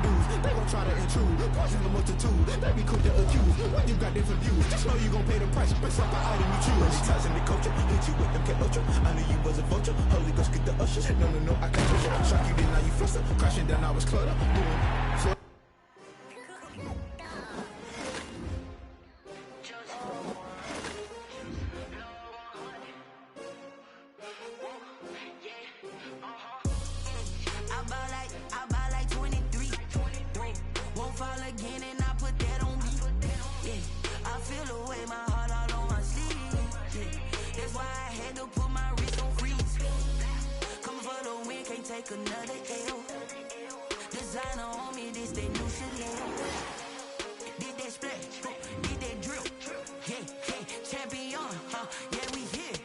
dudes. They gon' try to intrude, poison the multitude. They be quick to accuse when you got different views. Just know you gon' pay the price based off the item you choose. Many ties in the culture, hit you with them K Ultra. I knew you was a vulture. Holy Ghost get the usher. No, I can't push it. Shock you, then now you fluster. Crashing down, I was clutter. I buy like 23. Won't fall again and I put that on me. Yeah, I feel the way, my heart all on my sleeve. Yeah, that's why I had to put my wrist on freeze. Coming for the win, can't take another L. Designer on me, this that new Chanel. Did that splash, did that drill. Yeah, champion, yeah, we here.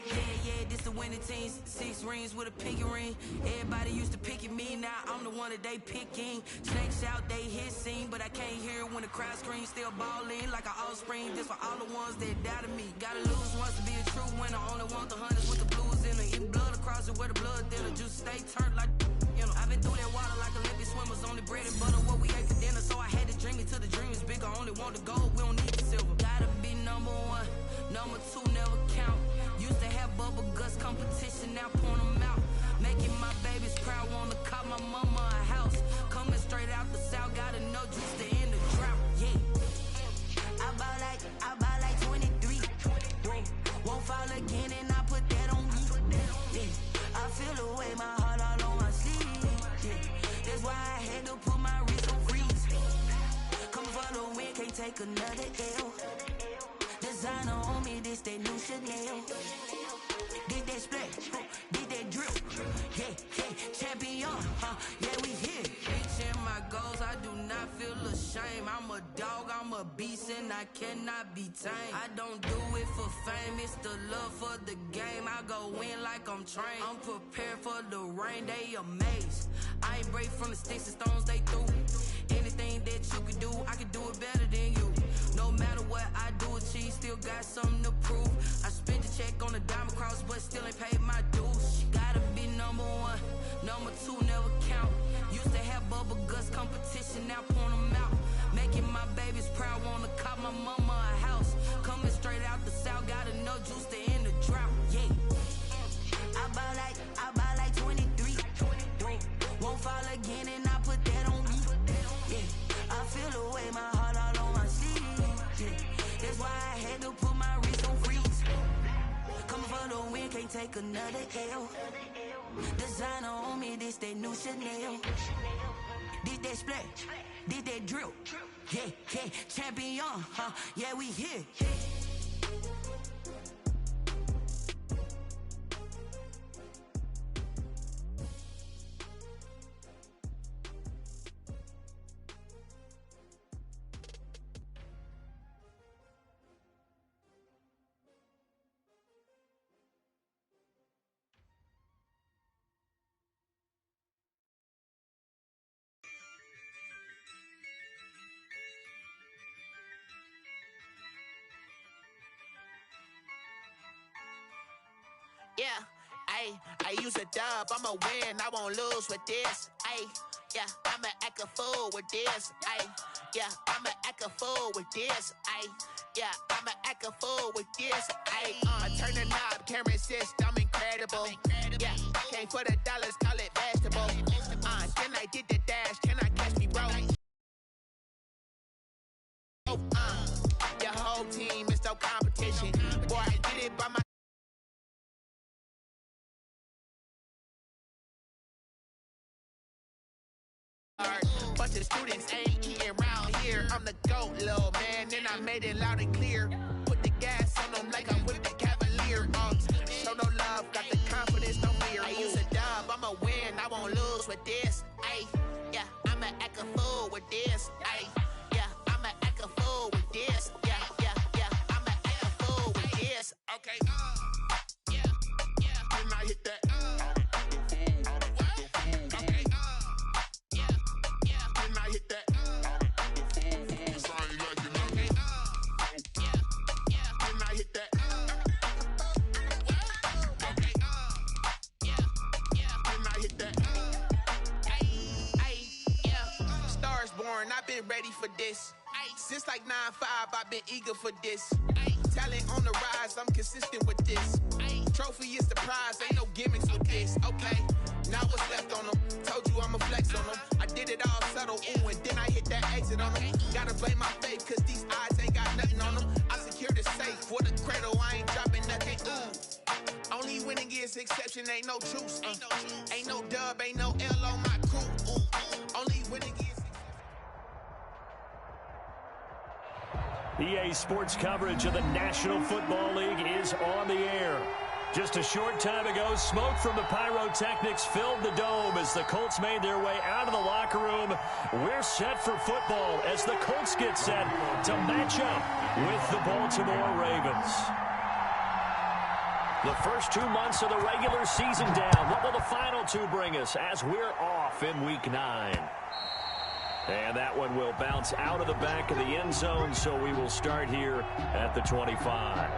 Yeah, this the winning teams. 6 rings with a pinky ring. Everybody used to pick at me, now I'm the one that they picking. Snakes out, they hit scene, but I can't hear it when the crowd screams. Still balling like an offspring. This for all the ones that doubted me. Gotta lose once to be a true winner. Only want the hunters with the blues in it. Eating blood across it where the blood thinner. Juice stay turned like, you know. I've been through that water like Olympic swimmers. Only bread and butter what we ate for dinner. So I had to dream it till the dream is bigger. Only want the gold, we don't need the silver. Gotta be number 1, number 2 never count. Used to have bubble guts competition, now point them out. Making my babies proud, wanna call my mama a house. Coming straight out the south, gotta know juice to end the drought. Yeah, I buy like 23. Won't fall again and I put that on me. Yeah, I feel the way, my heart all on my sleeve. Yeah, that's why I had to put my wrist on freeze. Coming for the win, can't take another L. Designer on me, this that new Chanel. Did that splash, did that drill. Yeah, champion, yeah, we here. Reaching my goals, I do not feel ashamed. I'm a dog, I'm a beast, and I cannot be tamed. I don't do it for fame, it's the love for the game. I go in like I'm trained. I'm prepared for the rain, they amazed. I ain't break from the sticks and stones they threw. Anything that you can do, I can do it better than you. No matter what I do, achieve, still got something to prove. I spent the check on the diamond cross, but still ain't paid my dues. Gotta be number 1, number 2 never count. Used to have bubble guts competition, now point them out. Making my babies proud, wanna call my mama a house. Coming straight out the south, gotta know juice to end the drought. Yeah, I buy like 23. Won't fall again and I put that on me. Yeah, I feel the way, my heart all on my sleeve. Yeah, that's why I had to put my wrist on freeze. Coming for the win, can't take another L. Designer on me, this that new Chanel. Did that splash, did that drill. Yeah, champion, yeah, we here. Yeah, I use a dub, I'ma win, I won't lose with this. Yeah, I'ma act a fool with this. Yeah, I'ma act a fool with this. Yeah, I'ma act a fool with this. Turn the knob, can't resist, I'm incredible. Yeah, came for the dollars, call it vegetable. Then I did the dash, can I catch me, bro? Your whole team is no competition. Boy, I did it by my. Bunch of students ain't eating around here. I'm the GOAT, little man, and I made it loud and clear. Put the gas on them like I'm with the Cavalier. Show no love, got the confidence, no fear. I use a dub, I'ma win, I won't lose with this. Yeah, I'ma act a fool with this. Yeah, I'ma act a fool with this. Yeah, I'ma act a fool with this. Okay, yeah, can I hit that? Hit that. It's like you know. Okay. Can I hit that? Okay. Can I hit that? Yeah. Stars learn, I've been ready for this. Since like 9-5, I've been eager for this. Talent on the rise, I'm consistent with this. Trophy is the prize, ain't no gimmicks with this. Okay, now what's left on them? Told you I'ma flex on them. I did it all subtle, ooh, and then I hit that exit on them. Gotta blame my faith, cause these eyes ain't got nothing on them. I secured the safe for the cradle, I ain't dropping nothing, ooh. Only winning is exception, ain't no truce. Ain't no dub, ain't no L on my crew. Only winning is EA Sports coverage of the National Football League is on the air. Just a short time ago, smoke from the pyrotechnics filled the dome as the Colts made their way out of the locker room. We're set for football as the Colts get set to match up with the Baltimore Ravens. The first 2 months of the regular season down. What will the final two bring us as we're off in Week 9? And that one will bounce out of the back of the end zone, so we will start here at the 25.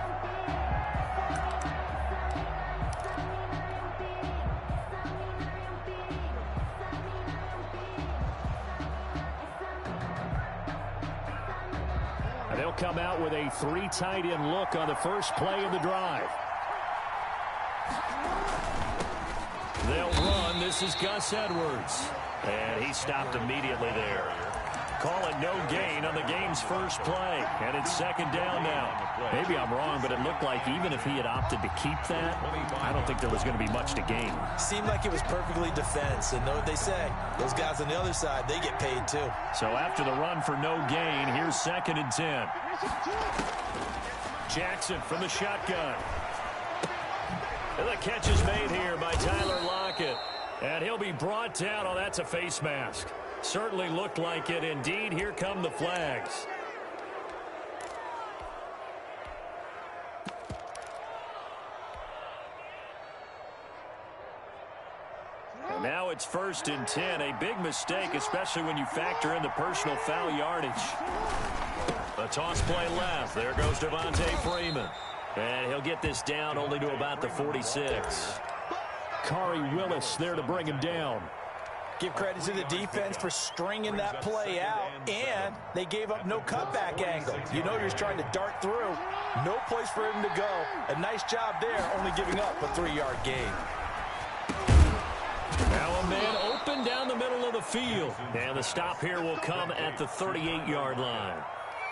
And they'll come out with a 3 tight end look on the first play of the drive. They'll run. This is Gus Edwards. And he stopped immediately there. Call it no gain on the game's first play. And it's second down now. Maybe I'm wrong, but it looked like even if he had opted to keep that, I don't think there was going to be much to gain. Seemed like it was perfectly defense. And know what they say, those guys on the other side, they get paid too. So after the run for no gain, here's 2nd and 10. Jackson from the shotgun. And the catch is made here by Tyler Lockett. And he'll be brought down. Oh, that's a face mask. Certainly looked like it. Indeed, here come the flags. And now it's 1st and 10. A big mistake, especially when you factor in the personal foul yardage. A toss play left. There goes Devontae Freeman. And he'll get this down only to about the 46. Kari Willis there to bring him down. Give credit to the defense for stringing that play out, and they gave up no cutback angle. You know you're trying to dart through. No place for him to go. A nice job there, only giving up a 3-yard gain. Now a man open down the middle of the field. And the stop here will come at the 38-yard line.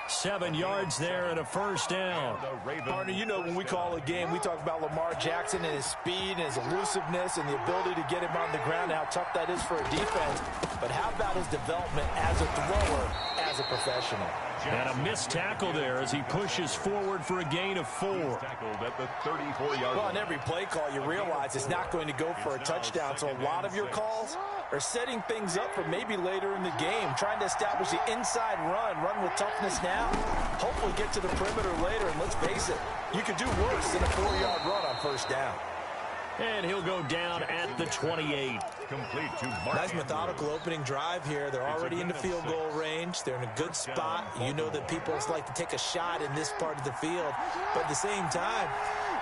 7 yards there and a first down. Partner, you know when we call a game, we talk about Lamar Jackson and his speed and his elusiveness and the ability to get him on the ground and how tough that is for a defense. But how about his development as a thrower, as a professional? And a missed tackle there as he pushes forward for a gain of 4. Tackled at the 34-yard Well, on every play call, you realize it's not going to go for a touchdown. So a lot of your calls are setting things up for maybe later in the game, trying to establish the inside run with toughness now, hopefully get to the perimeter later. And let's face it, you could do worse than a 4-yard run on first down. And he'll go down at the 28. complete to Mark. Nice methodical opening drive here. They're already in the field goal range. They're in a good spot. You know that people like to take a shot in this part of the field. But at the same time,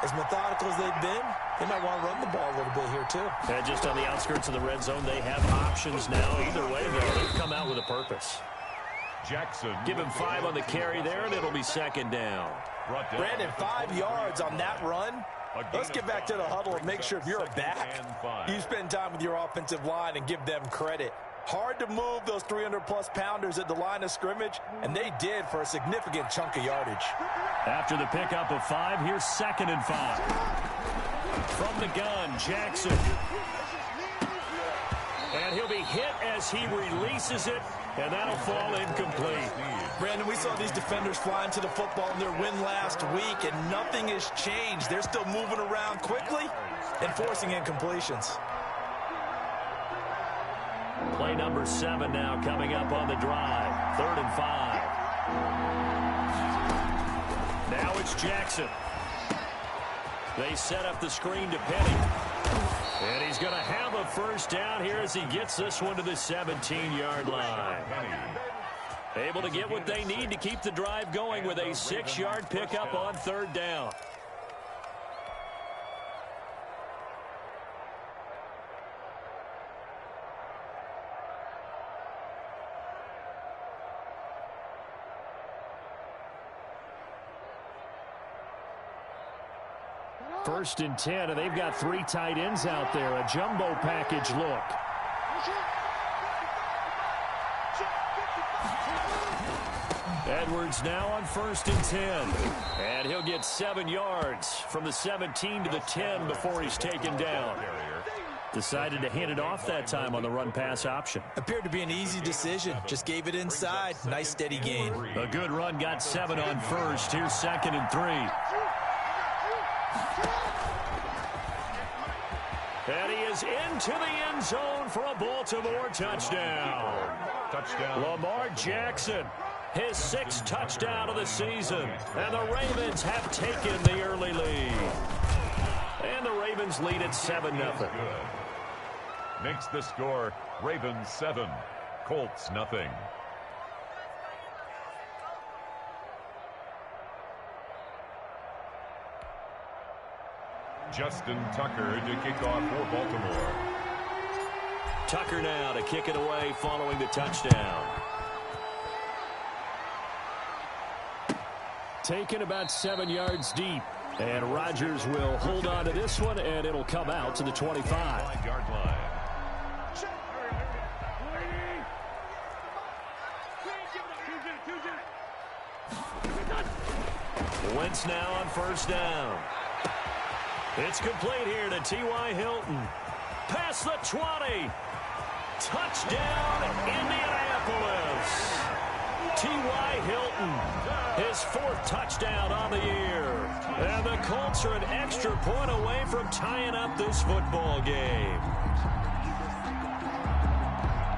as methodical as they've been, they might want to run the ball a little bit here too. And just on the outskirts of the red zone, they have options now. Either way, though, they've come out with a purpose. Jackson. Give him 5 on the carry there, and it'll be second down. Brandon, 5 yards on that run. Let's get back to the huddle and make sure if you're a back, you spend time with your offensive line and give them credit. Hard to move those 300-plus pounders at the line of scrimmage, and they did for a significant chunk of yardage. After the pickup of 5, here's 2nd and 5. From the gun, Jackson. And he'll be hit as he releases it, and that'll fall incomplete. Brandon, we saw these defenders flying to the football in their win last week, and nothing has changed. They're still moving around quickly and forcing incompletions. Play number 7 now coming up on the drive. 3rd and 5. Now it's Jackson. They set up the screen to Penny. And he's going to have a first down here as he gets this one to the 17-yard line. Able to get what they need to keep the drive going with a 6-yard pickup on 3rd down. First and 10, and they've got 3 tight ends out there. A jumbo package look. Edwards now on first and 10. And he'll get 7 yards from the 17 to the 10 before he's taken down. Decided to hand it off that time on the run-pass option. Appeared to be an easy decision. Just gave it inside. Nice, steady gain. A good run, got 7 on first. Here's 2nd and 3. And he is into the end zone for a Baltimore touchdown. Lamar Jackson, his 6th touchdown of the season. And the Ravens have taken the early lead. And the Ravens lead at 7-0. Makes the score Ravens 7, Colts nothing. Justin Tucker to kick off for Baltimore. Tucker now to kick it away following the touchdown. Taken about 7 yards deep. And Rodgers will hold on to this one, and it'll come out to the 25-yard line. Wentz now on first down. It's complete here to T.Y. Hilton. Past the 20. Touchdown, Indianapolis. T.Y. Hilton, his 4th touchdown on the year. And the Colts are an extra point away from tying up this football game.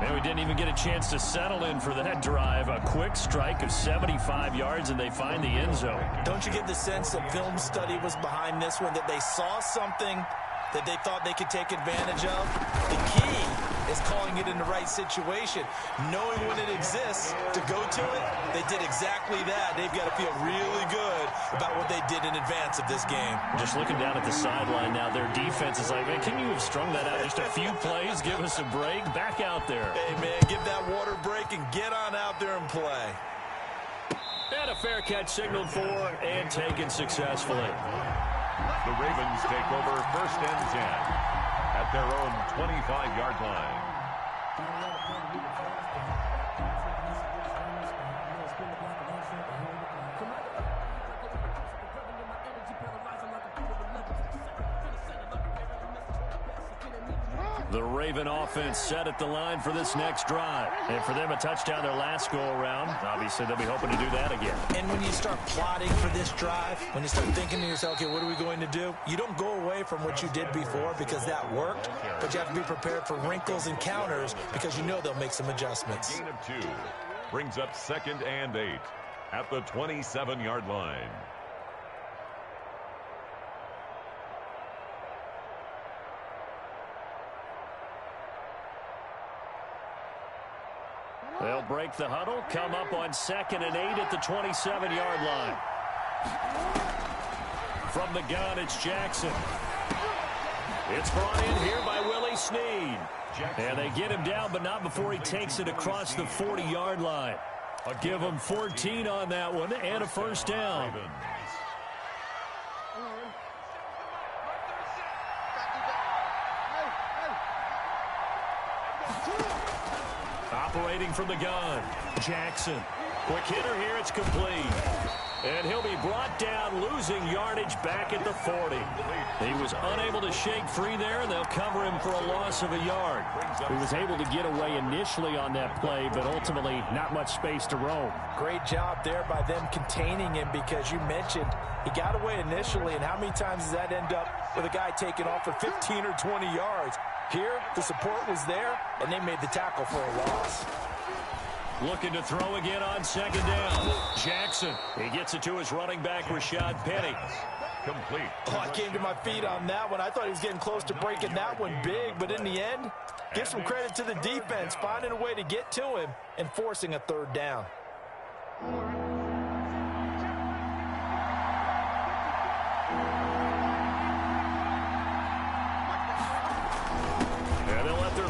And we didn't even get a chance to settle in for that drive. A quick strike of 75 yards, and they find the end zone. Don't you get the sense that film study was behind this one, that they saw something that they thought they could take advantage of? The key is calling it in the right situation, knowing when it exists to go to it. They did exactly that. They've got to feel really good about what they did in advance of this game. Just looking down at the sideline now, their defense is like, man, can you have strung that out just a few plays? Give us a break. Back out there. Hey, man, give that water break and get on out there and play. And a fair catch signaled for and taken successfully. The Ravens take over first and 10 at their own 25-yard line. The Raven offense set at the line for this next drive. And for them, a touchdown their last go-around. Obviously, they'll be hoping to do that again. And when you start plotting for this drive, when you start thinking to yourself, okay, what are we going to do? You don't go away from what you did before because that worked, but you have to be prepared for wrinkles and counters because you know they'll make some adjustments. Gain of 2 brings up 2nd and 8 at the 27-yard line. They'll break the huddle, come up on 2nd and 8 at the 27-yard line. From the gun, it's Jackson. It's brought in here by Willie Snead. And they get him down, but not before he takes it across the 40-yard line. I'll give him 14 on that one and a first down. Operating from the gun, Jackson. Quick hitter here, it's complete. And he'll be brought down, losing yardage back at the 40. He was unable to shake free there, and they'll cover him for a loss of a yard. He was able to get away initially on that play, but ultimately not much space to roam. Great job there by them containing him because you mentioned he got away initially, and how many times does that end up with a guy taking off for 15 or 20 yards? Here, the support was there, and they made the tackle for a loss. Looking to throw again on 2nd down. Jackson, he gets it to his running back, Rashad Penny. Complete. Oh, I came to my feet on that one. I thought he was getting close to breaking that one big, but in the end, give some credit to the defense, finding a way to get to him and forcing a 3rd down.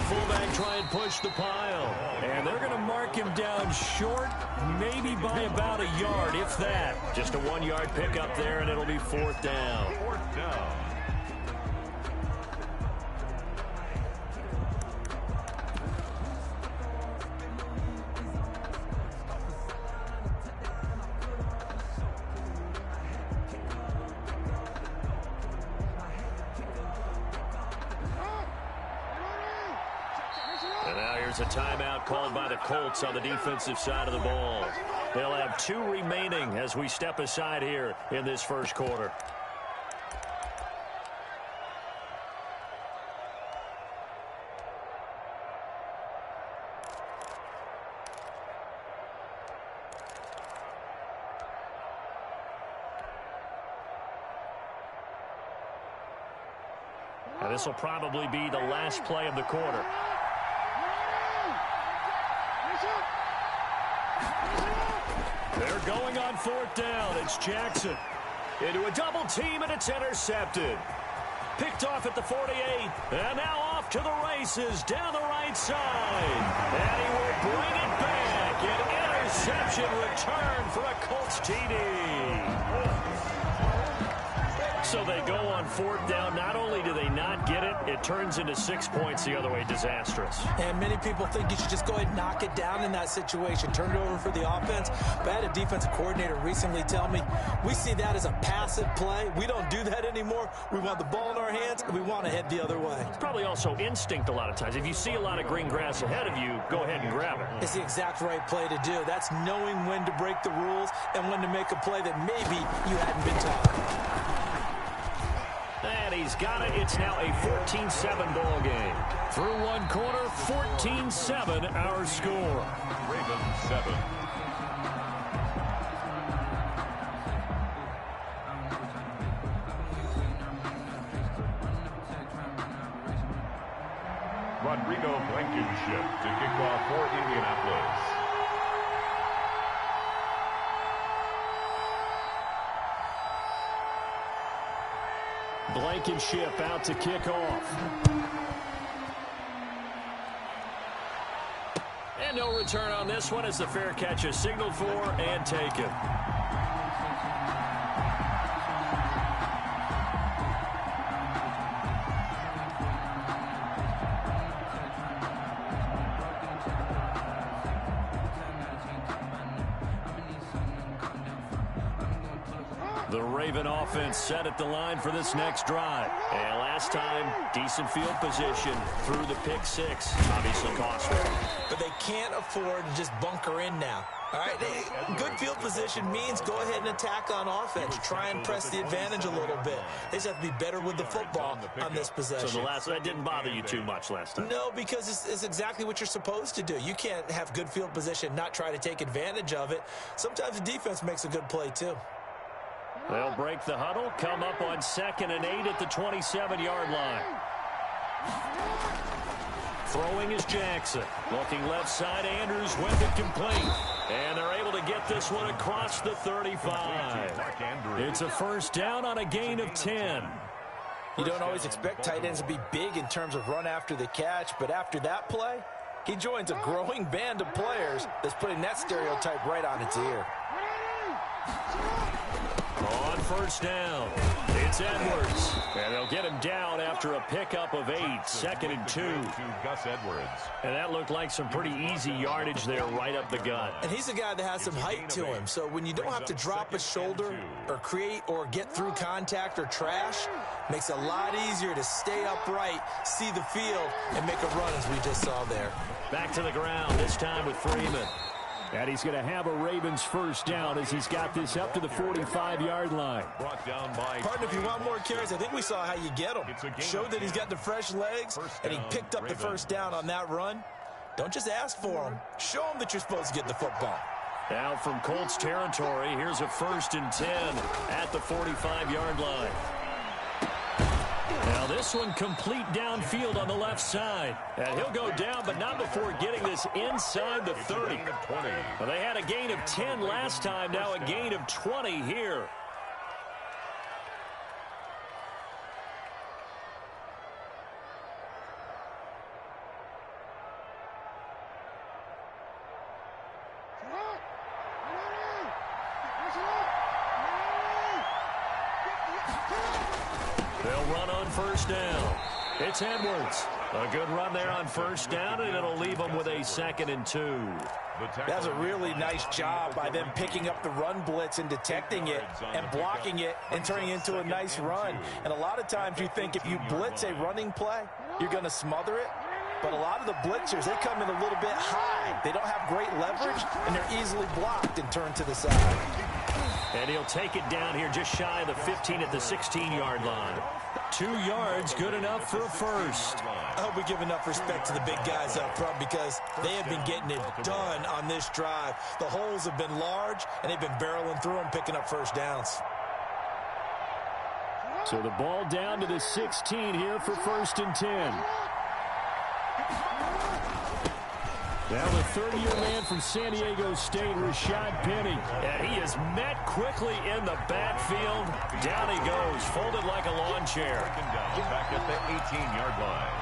fullback try and push the pile. And they're going to mark him down short, maybe by about a yard, if that. Just a 1-yard pickup there, and it'll be 4th down. 4th down. And now here's a timeout called by the Colts on the defensive side of the ball. They'll have 2 remaining as we step aside here in this first quarter. Now this will probably be the last play of the quarter. They're going on 4th down. It's Jackson into a double team, and it's intercepted. Picked off at the 48, and now off to the races down the right side. And he will bring it back. An interception return for a Colts TD. So they go on 4th down. Not only do they not get it, it turns into 6 points the other way. Disastrous. And many people think you should just go ahead and knock it down in that situation. Turn it over for the offense. But I had a defensive coordinator recently tell me, we see that as a passive play. We don't do that anymore. We want the ball in our hands, and we want to head the other way. It's probably also instinct a lot of times. If you see a lot of green grass ahead of you, go ahead and grab it. It's the exact right play to do. That's knowing when to break the rules and when to make a play that maybe you hadn't been taught. And he's got it. It's now a 14-7 ball game. Through 1 quarter, 14-7 our score. Ravens 7. Rodrigo Blankenship to kick off for Indianapolis. Blankenship out to kick off. And no return on this one as the fair catch is signaled for and taken. The Raven offense set at the line for this next drive. And last time, decent field position through the pick 6. Obviously costly. But they can't afford to just bunker in now. All right, good field position means go ahead and attack on offense. Try and press the advantage a little bit. They just have to be better with the football on this possession. So that didn't bother you too much last time? No, because it's exactly what you're supposed to do. You can't have good field position, not try to take advantage of it. Sometimes the defense makes a good play too. They'll break the huddle, come up on 2nd and 8 at the 27-yard line. Throwing is Jackson. Looking left side, Andrews with it complete. And they're able to get this one across the 35. It's a 1st down on a gain of 10. You don't always expect tight ends to be big in terms of run after the catch, but after that play, he joins a growing band of players that's putting that stereotype right on its ear. On 1st down, it's Edwards. And they'll get him down after a pickup of 8, 2nd and 2. Gus Edwards. And that looked like some pretty easy yardage there right up the gut. And he's a guy that has some height to him. So when you don't have to drop a shoulder or create or get through contact or trash, makes it a lot easier to stay upright, see the field, and make a run as we just saw there. Back to the ground, this time with Freeman. And he's going to have a Ravens 1st down as he's got this up to the 45-yard line. Brought down by Partner, if you want more carries, I think we saw how you get him. Showed that he's got the fresh legs, and he picked up the 1st down on that run. Don't just ask for him. Show him that you're supposed to get the football. Now from Colts territory, here's a 1st and 10 at the 45-yard line. Now this one complete downfield on the left side. And he'll go down, but not before getting this inside the 30. Well, they had a gain of 10 last time, now a gain of 20 here. They'll run on first down. It's Edwards. A good run there on first down, and it'll leave them with a 2nd and 2. That's a really nice job by them picking up the run blitz and detecting it and blocking it and turning it into a nice run. And a lot of times you think if you blitz a running play, you're going to smother it. But a lot of the blitzers, they come in a little bit high. They don't have great leverage, and they're easily blocked and turned to the side. And he'll take it down here just shy of the 15 at the 16-yard line. 2 yards, good enough for a first. I hope we give enough respect to the big guys up front because they have been getting it done on this drive. The holes have been large, and they've been barreling through them, picking up first downs. So the ball down to the 16 here for 1st and 10. Now the third-year man from San Diego State, Rashad Penny. And he is met quickly in the backfield. Down he goes, folded like a lawn chair. Back at the 18-yard line.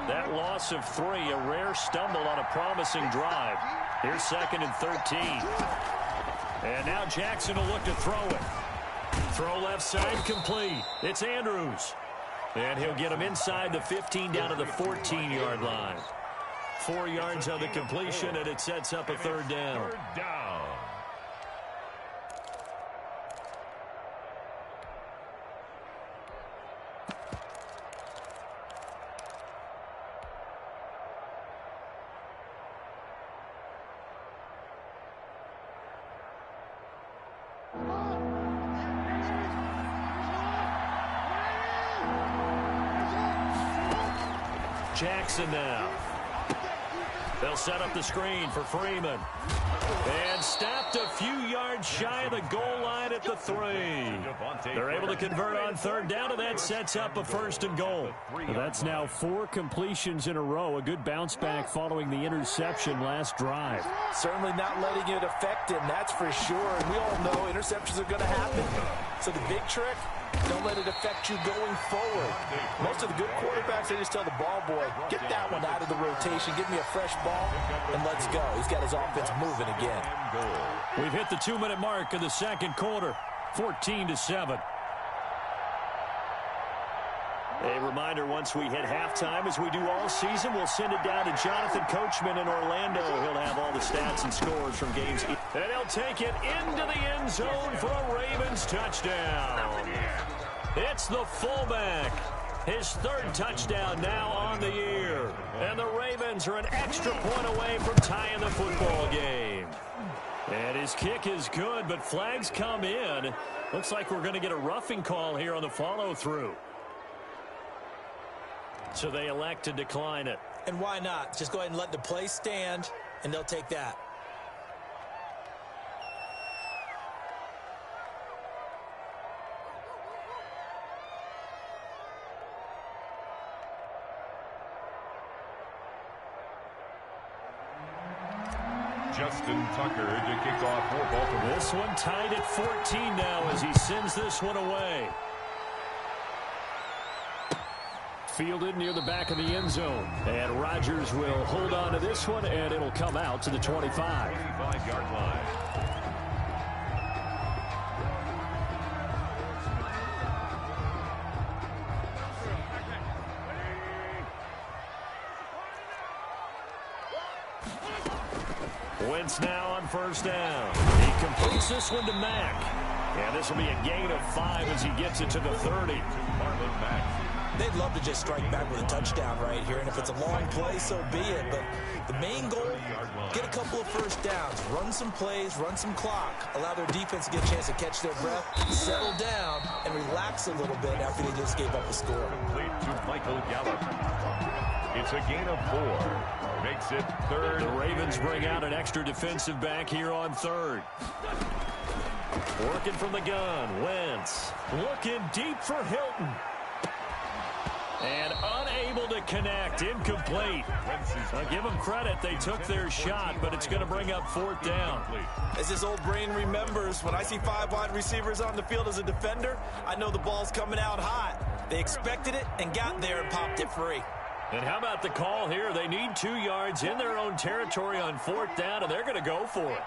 That loss of 3, a rare stumble on a promising drive. Here's 2nd and 13. And now Jackson will look to throw it. Throw left side complete. It's Andrews. And he'll get him inside the 15 down to the 14-yard line. 4 yards on the completion, and it sets up a 3rd down. Third down. Jackson now. They'll set up the screen for Freeman. And stopped a few yards shy of the goal line at the 3. They're able to convert on 3rd down, and that sets up a 1st and goal. Well, that's now 4 completions in a row. A good bounce back following the interception last drive. Certainly not letting it affect him, that's for sure. And we all know interceptions are going to happen. So the big trick, don't let it affect you going forward. Most of the good quarterbacks, they just tell the ball boy, get that one out of the rotation, give me a fresh ball, and let's go. He's got his offense moving again. We've hit the 2-minute mark of the 2nd quarter, 14-7. A reminder, once we hit halftime, as we do all season, we'll send it down to Jonathan Coachman in Orlando. He'll have all the stats and scores from games. And he'll take it into the end zone for a Ravens touchdown. It's the fullback. His 3rd touchdown now on the year. And the Ravens are an extra point away from tying the football game. And his kick is good, but flags come in. Looks like we're going to get a roughing call here on the follow-through. So they elect to decline it. And why not? Just go ahead and let the play stand, and they'll take that. Justin Tucker to kick off for Baltimore. This one tied at 14 now as he sends this one away. Fielded near the back of the end zone. And Rodgers will hold on to this one, and it'll come out to the 25. 25-yard line. Wentz now on first down. He completes this one to Mack. And this will be a gain of 5 as he gets it to the 30. Marlon Mack. They'd love to just strike back with a touchdown right here, and if it's a long play, so be it. But the main goal, get a couple of first downs, run some plays, run some clock, allow their defense to get a chance to catch their breath, settle down, and relax a little bit after they just gave up a score. Complete to Michael Gallup. It's a gain of 4. Makes it 3rd. The Ravens bring out an extra defensive back here on 3rd. Working from the gun, Wentz. Looking deep for Hilton. And unable to connect, incomplete. I'll give them credit, they took their shot, but it's going to bring up 4th down. As his old brain remembers, when I see 5 wide receivers on the field as a defender, I know the ball's coming out hot. They expected it and got there and popped it free. And how about the call here? They need 2 yards in their own territory on 4th down, and they're going to go for it.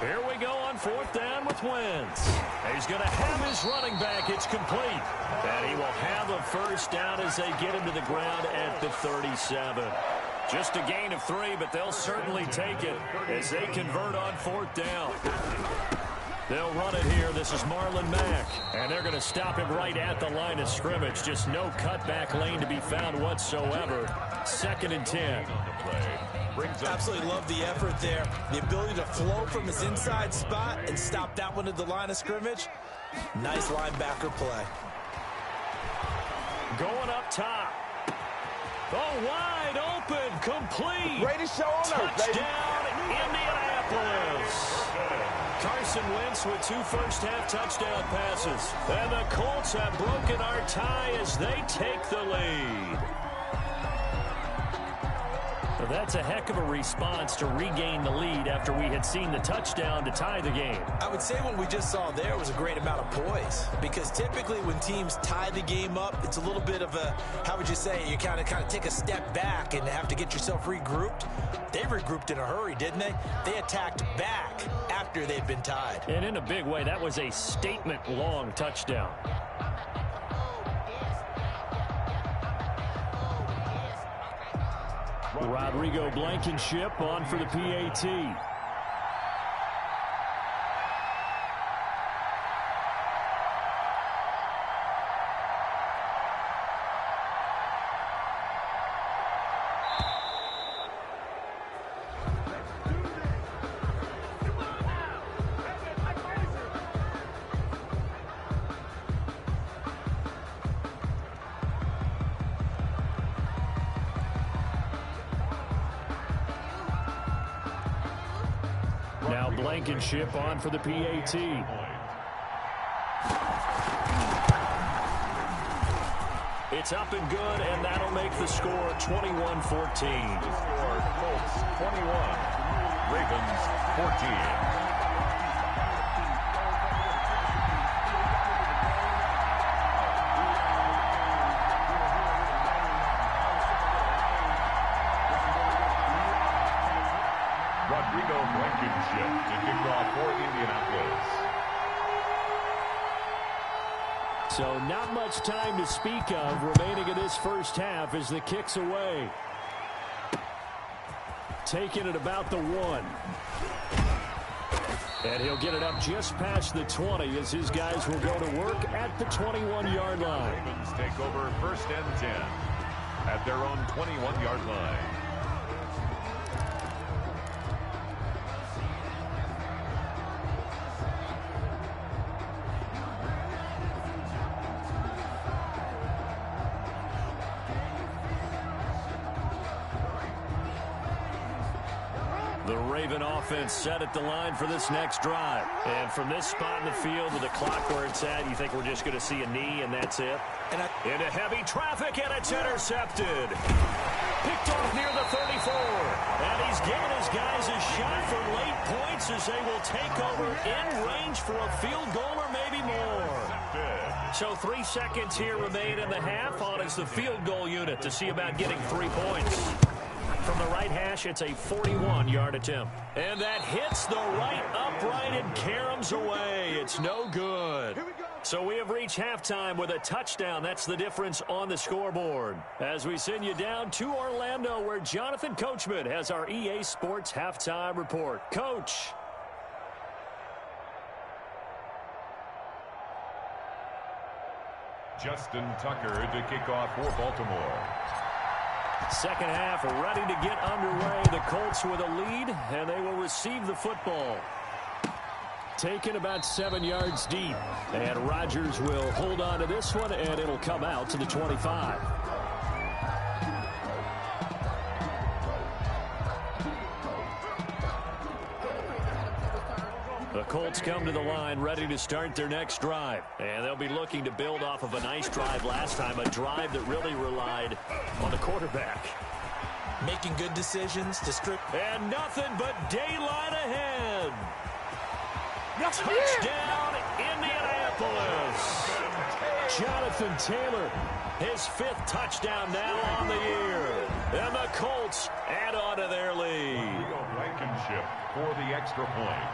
Here we go on 4th down with Wentz. He's going to have his running back. It's complete. And he will have a first down as they get him to the ground at the 37. Just a gain of 3, but they'll certainly take it as they convert on 4th down. They'll run it here. This is Marlon Mack. And they're going to stop him right at the line of scrimmage. Just no cutback lane to be found whatsoever. 2nd and 10. Absolutely love the effort there. The ability to flow from his inside spot and stop that one at the line of scrimmage. Nice linebacker play. Going up top. Oh, wide open, complete. Greatest show on earth, baby. Touchdown, Indianapolis. Carson Wentz with 2 first-half touchdown passes. And the Colts have broken our tie as they take the lead. Well, that's a heck of a response to regain the lead after we had seen the touchdown to tie the game. I would say what we just saw there was a great amount of poise, because typically when teams tie the game up, it's a little bit of a, how would you say, you kind of take a step back and have to get yourself regrouped. They regrouped in a hurry, didn't they? They attacked back after they'd been tied. And in a big way, that was a statement-long touchdown. Rodrigo Blankenship on for the PAT. Now Blankenship on for the PAT. It's up and good, and that'll make the score 21-14. Score Colts 21, Ravens 14. Rodrigo Blankenship to kick off for Indianapolis. So not much time to speak of remaining in this first half as the kick's away. Taking it about the 1. And he'll get it up just past the 20 as his guys will go to work at the 21-yard line. Ravens take over 1st and 10 at their own 21-yard line. The Raven offense set at the line for this next drive. And from this spot in the field with the clock where it's at, you think we're just going to see a knee and that's it? Into heavy traffic, and it's intercepted. Picked off near the 34. And he's given his guys a shot for late points as they will take over in range for a field goal or maybe more. So 3 seconds here remain in the half on as the field goal unit to see about getting 3 points. From the right hash, it's a 41-yard attempt. And that hits the right upright and caroms away. It's no good. So we have reached halftime with a touchdown. That's the difference on the scoreboard. As we send you down to Orlando, where Jonathan Coachman has our EA Sports halftime report. Coach. Justin Tucker to kick off for Baltimore. Second half ready to get underway. The Colts with a lead, and they will receive the football. Taken about 7 yards deep. And Rodgers will hold on to this one, and it'll come out to the 25. The Colts come to the line ready to start their next drive. And they'll be looking to build off of a nice drive last time, a drive that really relied on the quarterback. Making good decisions to strip. And nothing but daylight ahead. Touchdown, Indianapolis. Jonathan Taylor, his 5th touchdown now on the year. And the Colts add on to their lead. Blankenship for the extra point.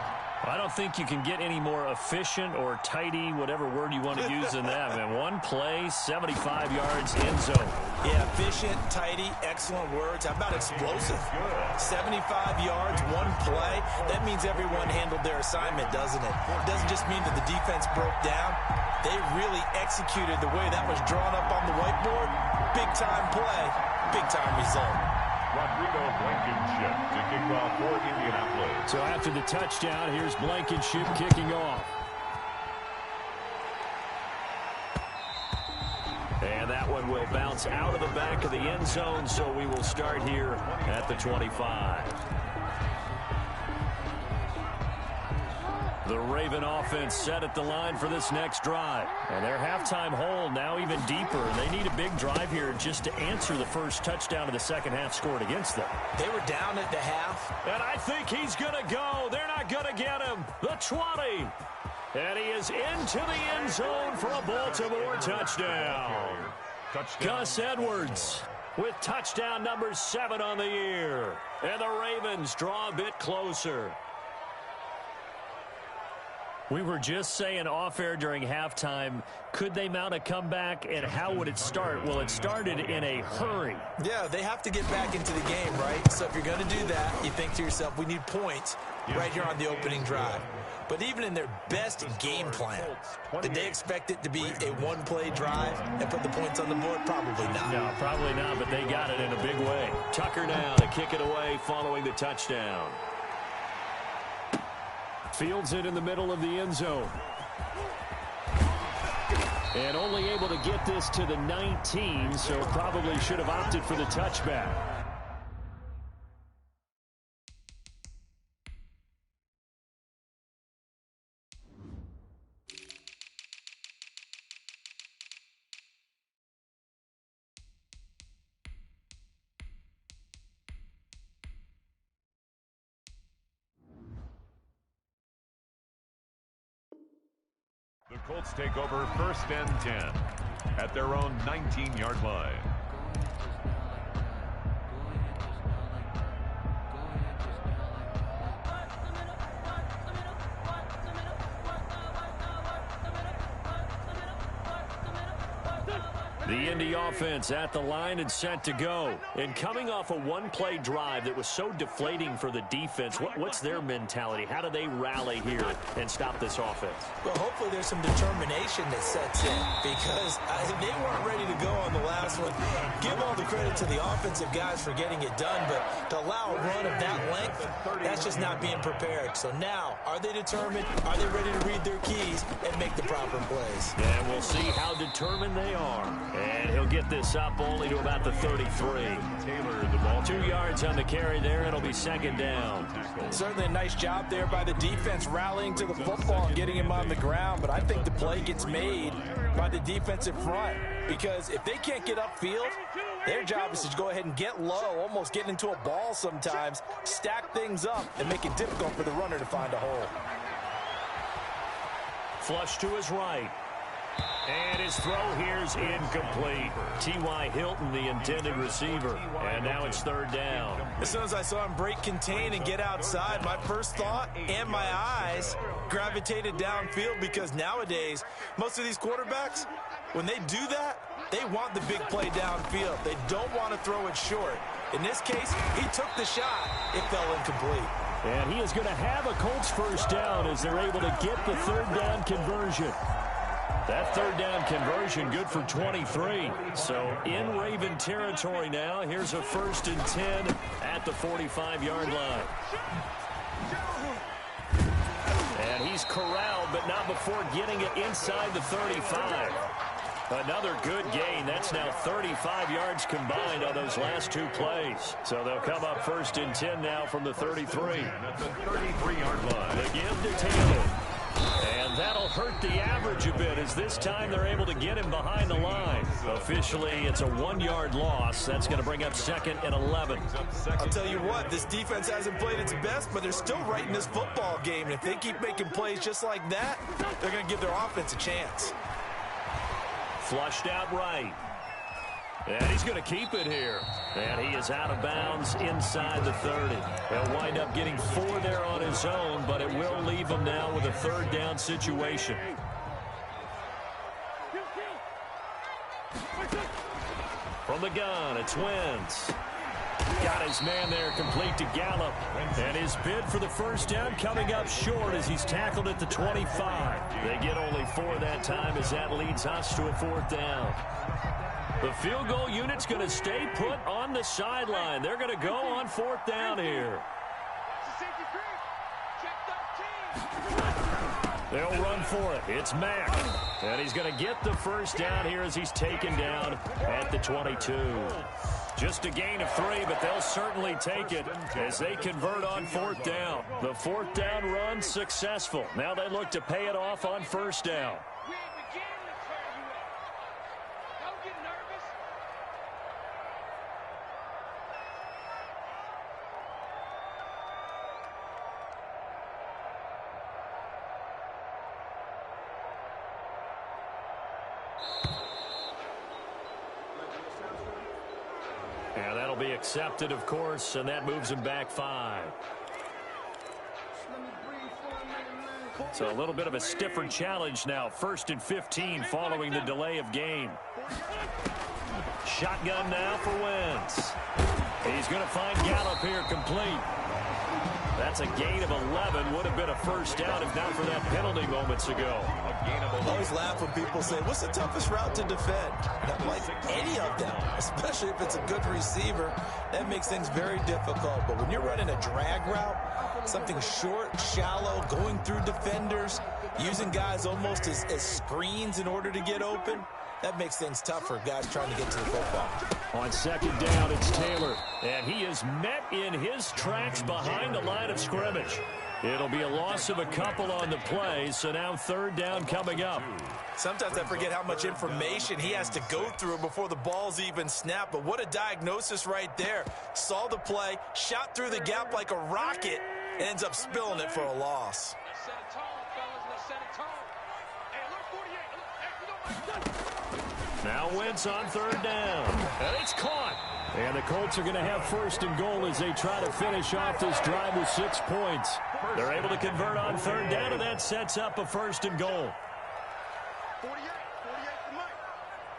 I don't think you can get any more efficient or tidy, whatever word you want to use in that, man. One play, 75 yards, end zone. Yeah, efficient, tidy, excellent words. How about explosive? 75 yards, one play. That means everyone handled their assignment, doesn't it? It doesn't just mean that the defense broke down. They really executed the way that was drawn up on the whiteboard. Big-time play, big-time result. Rodrigo Blankenship to kick off for Indianapolis. So after the touchdown, here's Blankenship kicking off. And that one will bounce out of the back of the end zone, so we will start here at the 25. The Raven offense set at the line for this next drive. And their halftime hole now even deeper. They need a big drive here just to answer the first touchdown of the second half scored against them. They were down at the half. And I think he's going to go. They're not going to get him. The 20. And he is into the end zone for a Baltimore touchdown. Gus Edwards with touchdown number 7 on the year. And the Ravens draw a bit closer. We were just saying off-air during halftime, could they mount a comeback, and how would it start? Well, it started in a hurry. Yeah, they have to get back into the game, right? So if you're going to do that, you think to yourself, we need points right here on the opening drive. But even in their best game plan, did they expect it to be a one-play drive and put the points on the board? Probably not. No, probably not, but they got it in a big way. Tucker now to kick it away following the touchdown. Fields it in the middle of the end zone. And only able to get this to the 19, so probably should have opted for the touchback. The Colts take over 1st and 10 at their own 19-yard line. The Indy offense at the line and set to go. And coming off a one-play drive that was so deflating for the defense, what's their mentality? How do they rally here and stop this offense? Well, hopefully there's some determination that sets in because they weren't ready to go on the last one. Give all the credit to the offensive guys for getting it done, but to allow a run of that length, that's just not being prepared. So now, are they determined? Are they ready to read their keys and make the proper plays? And we'll see how determined they are. And he'll get this up only to about the 33. Taylor, the ball 2 yards on the carry there. It'll be second down. Certainly a nice job there by the defense rallying to the football and getting him on the ground. But I think the play gets made by the defensive front because if they can't get upfield, their job is to go ahead and get low, almost get into a ball sometimes, stack things up, and make it difficult for the runner to find a hole. Flush to his right. And his throw here's incomplete. T.Y. Hilton, the intended receiver. And now it's third down. As soon as I saw him break contain and get outside, my first thought and my eyes gravitated downfield because nowadays, most of these quarterbacks, when they do that, they want the big play downfield. They don't want to throw it short. In this case, he took the shot. It fell incomplete. And he is going to have a Colts first down as they're able to get the third down conversion. That third down conversion good for 23. So in Raven territory now. Here's a 1st and 10 at the 45-yard line. And he's corralled, but not before getting it inside the 35. Another good gain. That's now 35 yards combined on those last 2 plays. So they'll come up 1st and 10 now from the 33. at the 33-yard line. The give to Taylor. And that'll hurt the average a bit as this time they're able to get him behind the line. Officially, it's a 1-yard loss. That's going to bring up 2nd and 11. I'll tell you what, this defense hasn't played its best, but they're still right in this football game. And if they keep making plays just like that, they're going to give their offense a chance. Flushed out right. And he's going to keep it here. And he is out of bounds inside the 30. He'll wind up getting 4 there on his own, but it will leave him now with a third down situation. From the gun, it's Wentz. Got his man there complete to Gallup. And his bid for the first down coming up short as he's tackled at the 25. They get only 4 that time as that leads us to a 4th down. The field goal unit's going to stay put on the sideline. They're going to go on 4th down here. They'll run for it. It's Mack. And he's going to get the first down here as he's taken down at the 22. Just a gain of 3, but they'll certainly take it as they convert on 4th down. The 4th down run successful. Now they look to pay it off on 1st down. And that'll be accepted, of course, and that moves him back 5. So a little bit of a stiffer challenge now. 1st and 15 following the delay of game. Shotgun now for Wentz. He's going to find Gallup here complete. That's a gain of 11. Would have been a first down if not for that penalty moments ago. I always laugh when people say, what's the toughest route to defend? Not like any of them, especially if it's a good receiver. That makes things very difficult. But when you're running a drag route, something short, shallow, going through defenders, using guys almost as screens in order to get open, that makes things tough for guys trying to get to the football. On 2nd down, it's Taylor. And he is met in his tracks behind the line of scrimmage. It'll be a loss of a couple on the play, so now 3rd down coming up. Sometimes I forget how much information he has to go through before the ball's even snapped. But what a diagnosis right there. Saw the play, shot through the gap like a rocket, and ends up spilling it for a loss. Now Wentz on 3rd down. And it's caught. And the Colts are going to have 1st and goal as they try to finish off this drive with 6 points. They're able to convert on 3rd down, and that sets up a 1st and goal. 48 to Mike.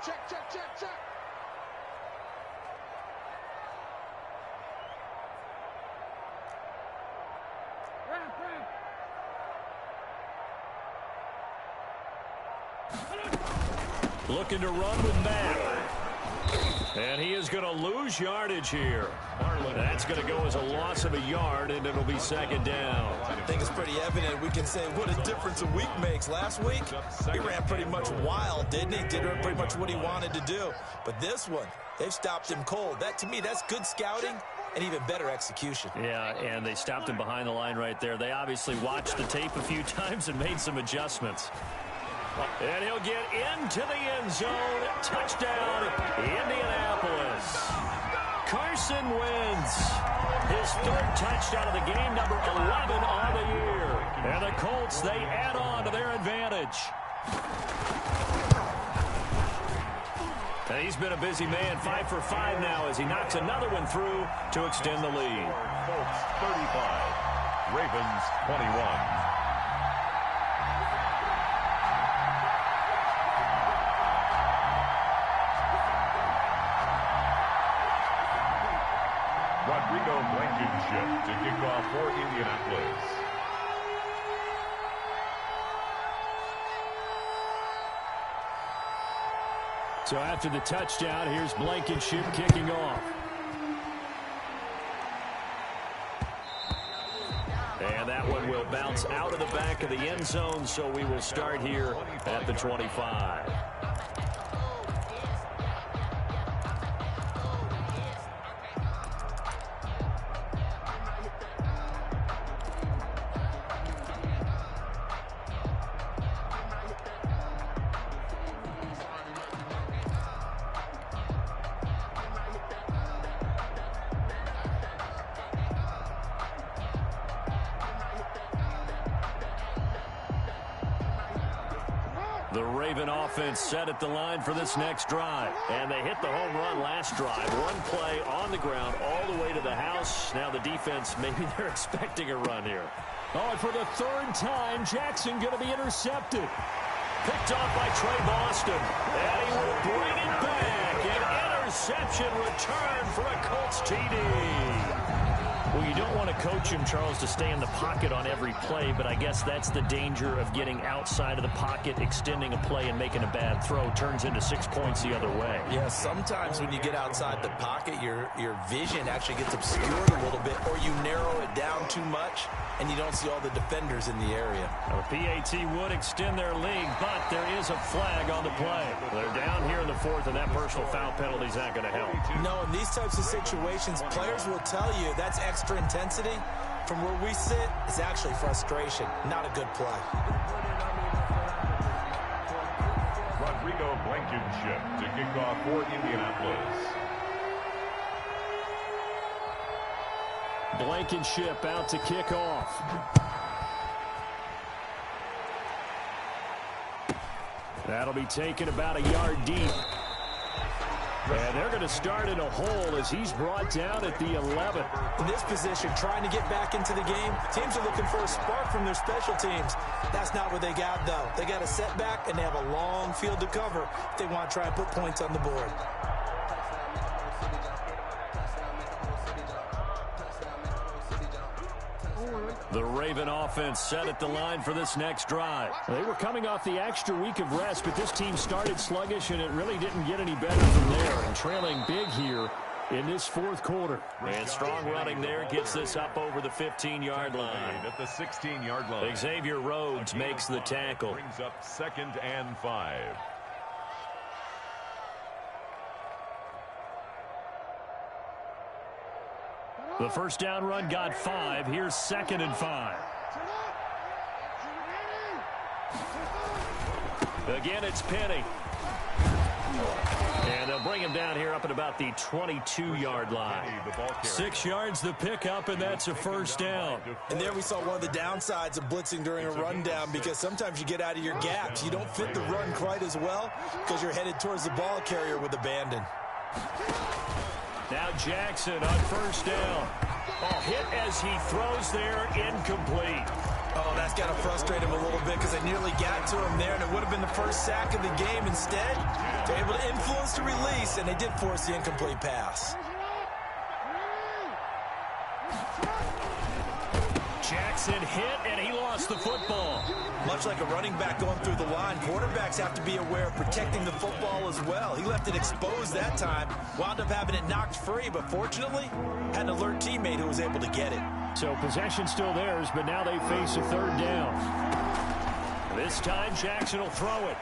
Check. Looking to run with Mack. And he is going to lose yardage here. That's going to go as a loss of a yard, and it'll be 2nd down. I think it's pretty evident. We can say what a difference a week makes. Last week, he ran pretty much wild, didn't he? Did pretty much what he wanted to do. But this one, they've stopped him cold. That, to me, that's good scouting and even better execution. Yeah, and they stopped him behind the line right there. They obviously watched the tape a few times and made some adjustments. And he'll get into the end zone. Touchdown, Indianapolis. Carson Wentz, his 3rd touchdown of the game, number 11 on the year. And the Colts, they add on to their advantage. And he's been a busy man, 5 for 5 now as he knocks another one through to extend the lead. Colts 35, Ravens 21. Blankenship to kick off for Indianapolis. So after the touchdown, here's Blankenship kicking off. And that one will bounce out of the back of the end zone, so we will start here at the 25. The Raven offense set at the line for this next drive. And they hit the home run last drive. One play on the ground all the way to the house. Now the defense, maybe they're expecting a run here. Oh, and for the third time, Jackson going to be intercepted. Picked off by Trey Boston. And he will bring it back. An interception return for a Colts TD. Well, you don't want to coach him, Charles, to stay in the pocket on every play, but I guess that's the danger of getting outside of the pocket, extending a play, and making a bad throw. Turns into 6 points the other way. Yeah, sometimes when you get outside the pocket, your vision actually gets obscured a little bit, or you narrow it down too much, and you don't see all the defenders in the area. Well, PAT would extend their lead, but there is a flag on the play. They're down here in the fourth, and that personal foul penalty is not going to help. No, in these types of situations, players will tell you that's extra intensity. From where we sit, it's actually frustration, not a good play. Rodrigo Blankenship to kick off for Indianapolis. Blankenship out to kick off. That'll be taken about a yard deep. And they're going to start in a hole as he's brought down at the 11. In this position, trying to get back into the game, teams are looking for a spark from their special teams. That's not what they got, though. They got a setback, and they have a long field to cover if they want to try and put points on the board. The Raven offense set at the line for this next drive. They were coming off the extra week of rest, but this team started sluggish, and it really didn't get any better from there. And trailing big here in this fourth quarter. And strong running there gets this up over the 15-yard line. At the 16-yard line. Xavier Rhodes makes the tackle. Brings up 2nd and 5. The first down run got 5. Here's 2nd and 5. Again, it's Penny. And they'll bring him down here up at about the 22-yard line. 6 yards the pickup, and that's a first down. And there we saw one of the downsides of blitzing during a rundown, because sometimes you get out of your gaps. You don't fit the run quite as well because you're headed towards the ball carrier with abandon. Now Jackson on first down. Oh, hit as he throws there, incomplete. Oh, that's got to frustrate him a little bit because they nearly got to him there, and it would have been the first sack of the game. Instead, they're able to influence the release, and they did force the incomplete pass. Jackson hit, and he lost the football. Much like a running back going through the line, quarterbacks have to be aware of protecting the football as well. He left it exposed that time, wound up having it knocked free, but fortunately, had an alert teammate who was able to get it. So possession still theirs, but now they face a third down. This time, Jackson will throw it.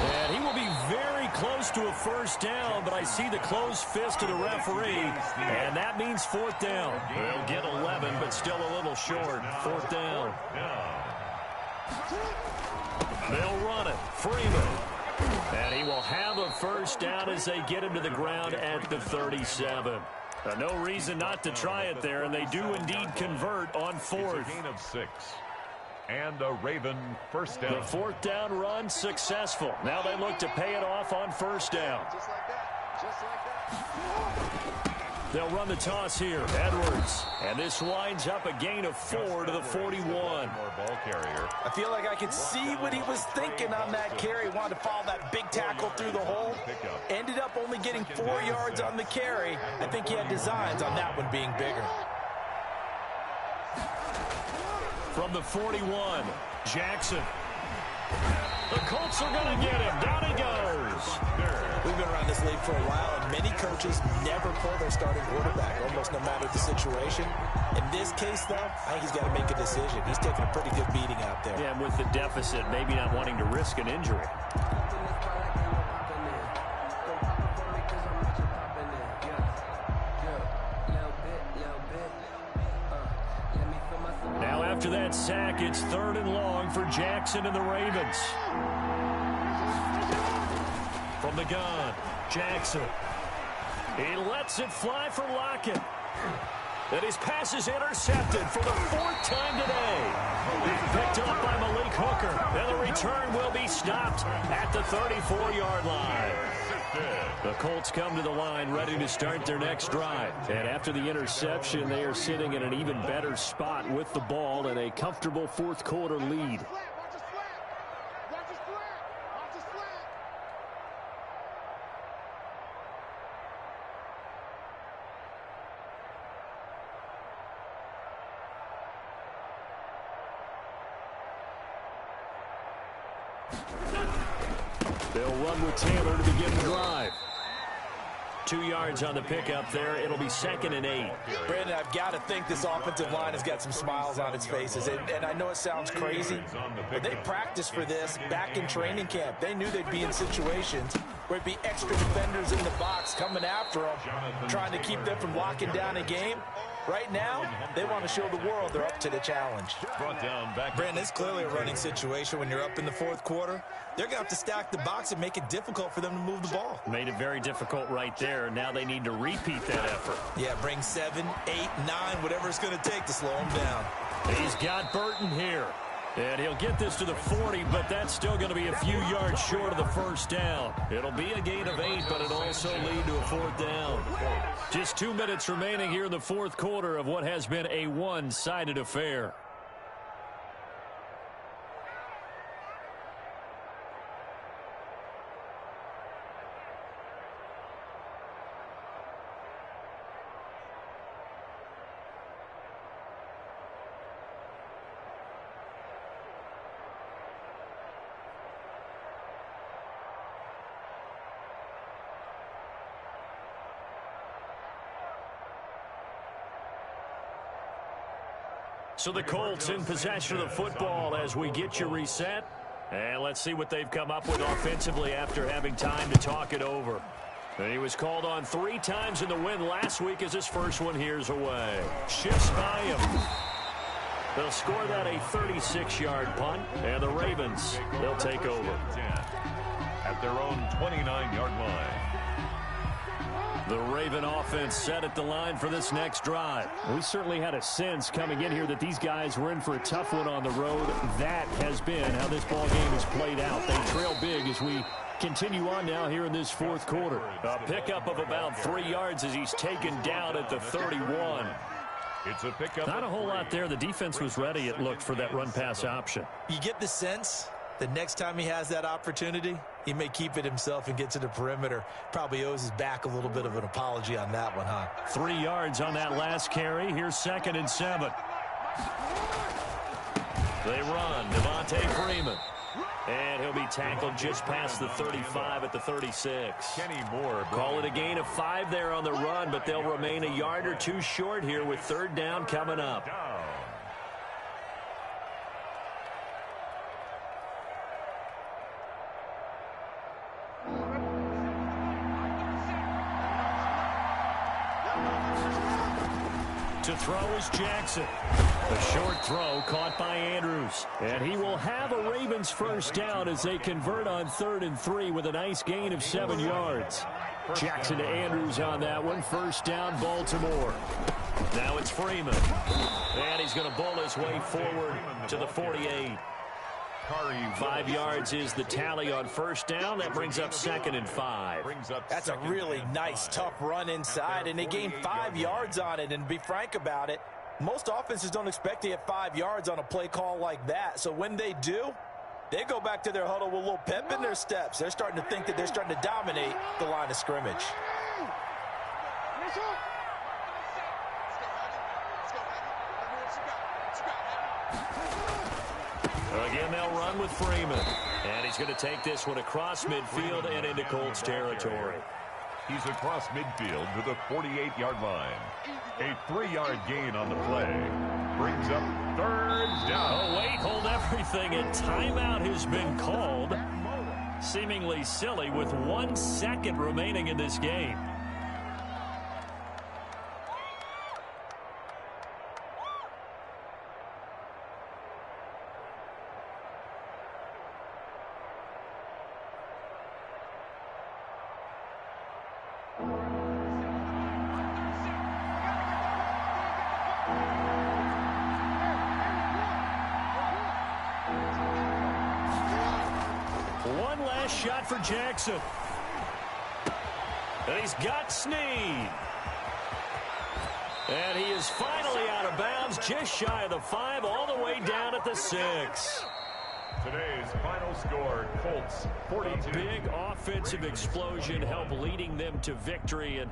And he will be very close to a first down, but I see the closed fist of the referee, and that means fourth down. They'll get 11, but still a little short. Fourth down. They'll run it. Freeman. And he will have a first down as they get him to the ground at the 37. No reason not to try it there, and they do indeed convert on fourth. It's a gain of 6. And a Raven first down. The fourth down run successful. Now they look to pay it off on first down. Just like that. Just like that. They'll run the toss here. Edwards. And this winds up a gain of 4 to the 41. More ball carrier. I feel like I could see what he was thinking on that carry. Wanted to follow that big tackle through the hole. Ended up only getting 4 yards on the carry. I think he had designs on that one being bigger. From the 41, Jackson. The Colts are going to get him. Down he goes. We've been around this league for a while, and many coaches never pull their starting quarterback, almost no matter the situation. In this case, though, I think he's got to make a decision. He's taking a pretty good beating out there. Yeah, and with the deficit, maybe not wanting to risk an injury. Now after that sack, it's 3rd and long for Jackson and the Ravens. From the gun, Jackson. He lets it fly for Lockett. And his pass is intercepted for the 4th time today. Picked up by Malik Hooker. And the return will be stopped at the 34-yard line. The Colts come to the line ready to start their next drive. And after the interception, they are sitting in an even better spot with the ball and a comfortable 4th quarter lead. They'll run with Taylor to begin the drive. 2 yards on the pickup there. It'll be 2nd and 8. Brandon, I've got to think this offensive line has got some smiles on its faces. And I know it sounds crazy, but they practiced for this back in training camp. They knew they'd be in situations where it'd be extra defenders in the box coming after them, trying to keep them from locking down a game. Right now, they want to show the world they're up to the challenge. Brandon, it's clearly a running situation when you're up in the 4th quarter. They're going to have to stack the box and make it difficult for them to move the ball. Made it very difficult right there. Now they need to repeat that effort. Yeah, bring 7, 8, 9, whatever it's going to take to slow them down. He's got Burton here. And he'll get this to the 40, but that's still going to be a few yards short of the 1st down. It'll be a gain of 8, but it'll also lead to a 4th down. Just 2 minutes remaining here in the 4th quarter of what has been a one-sided affair. So the Colts in possession of the football as we get you reset. And let's see what they've come up with offensively after having time to talk it over. And he was called on 3 times in the win last week as his first one here's away. Shifts by him. They'll score that a 36-yard punt. And the Ravens, they'll take over. At their own 29-yard line. The Raven offense set at the line for this next drive. We certainly had a sense coming in here that these guys were in for a tough one on the road. That has been how this ball game has played out. They trail big as we continue on now here in this 4th quarter. A pickup of about 3 yards as he's taken down at the 31. It's a pickup. Not a whole lot there. The defense was ready, it looked, for that run-pass option. You get the sense the next time he has that opportunity, he may keep it himself and get to the perimeter. Probably owes his back a little bit of an apology on that one, huh? 3 yards on that last carry. Here's 2nd and 7. They run. Devontae Freeman. And he'll be tackled just past the 35 at the 36. Kenny Moore. Call it a gain of 5 there on the run, but they'll remain a yard or 2 short here with 3rd down coming up. To throw is Jackson. The short throw caught by Andrews. And he will have a Ravens 1st down as they convert on 3rd and 3 with a nice gain of 7 yards. Jackson to Andrews on that one. 1st down, Baltimore. Now it's Freeman. And he's going to bull his way forward to the 48. 5 yards is the tally on 1st down. That brings up 2nd and 5. That's a really nice, tough run inside, and they gained 5 yards on it. And to be frank about it, most offenses don't expect to get 5 yards on a play call like that. So when they do, they go back to their huddle with a little pep in their steps. They're starting to think that they're starting to dominate the line of scrimmage. Again, they'll run with Freeman. And he's going to take this one across midfield and into Colts territory. He's across midfield to the 48-yard line. A 3-yard gain on the play. Brings up 3rd down. Oh, wait, hold everything. A timeout has been called. Seemingly silly with 1 second remaining in this game. One last shot for Jackson. And he's got Snead. And he is finally out of bounds, just shy of the 5, all the way down at the 6. Today's final score, Colts 42. Big offensive explosion help leading them to victory. And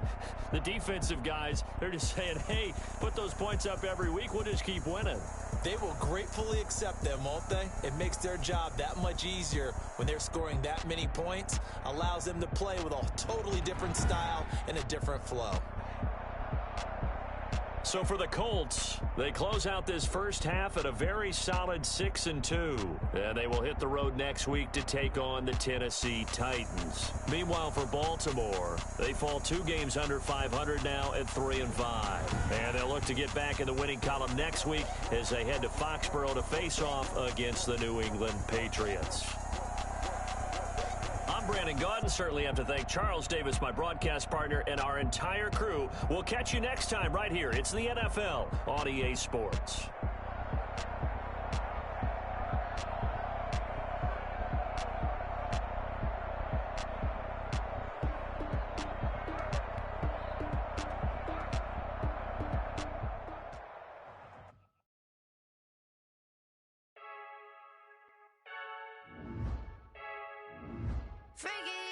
the defensive guys, they're just saying, hey, put those points up every week. We'll just keep winning. They will gratefully accept them, won't they? It makes their job that much easier when they're scoring that many points. Allows them to play with a totally different style and a different flow. So for the Colts, they close out this first half at a very solid 6-2. And they will hit the road next week to take on the Tennessee Titans. Meanwhile, for Baltimore, they fall 2 games under 500 now at 3-5. And they'll look to get back in the winning column next week as they head to Foxborough to face off against the New England Patriots. I'm Brandon Gaudin. Certainly have to thank Charles Davis, my broadcast partner, and our entire crew. We'll catch you next time right here. It's the NFL on EA Sports. Freaky.